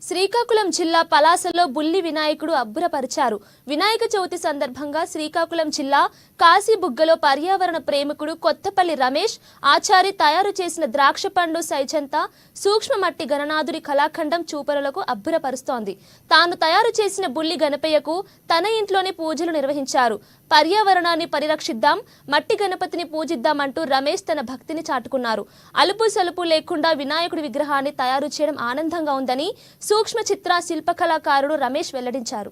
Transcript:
శ్రీకాకుళం జిల్లా పలాసలో బుల్లి వినాయకుడు అబ్బురపరిచారు. వినాయక చవితి సందర్భంగా శ్రీకాకుళం జిల్లా కాశీబుగ్గలో పర్యావరణ ప్రేమికుడు కొత్తపల్లి రమేష్ ఆచారి తయారు చేసిన ద్రాక్ష పండు సైజంతా సూక్ష్మ మట్టి గణనాథుడి కళాఖండం చూపరులకు అబ్బురపరుస్తోంది. తాను తయారు చేసిన బుల్లి గణపయ్యకు తన ఇంట్లోనే పూజలు నిర్వహించారు. పర్యావరణాన్ని పరిరక్షిద్దాం, మట్టి గణపతిని పూజిద్దామంటూ రమేష్ తన భక్తిని చాటుకున్నారు. అలుపు సలుపు లేకుండా వినాయకుడి విగ్రహాన్ని తయారు చేయడం ఆనందంగా ఉందని సూక్ష్మ చిత్ర శిల్పకళాకారుడు రమేష్ వెల్లడించారు.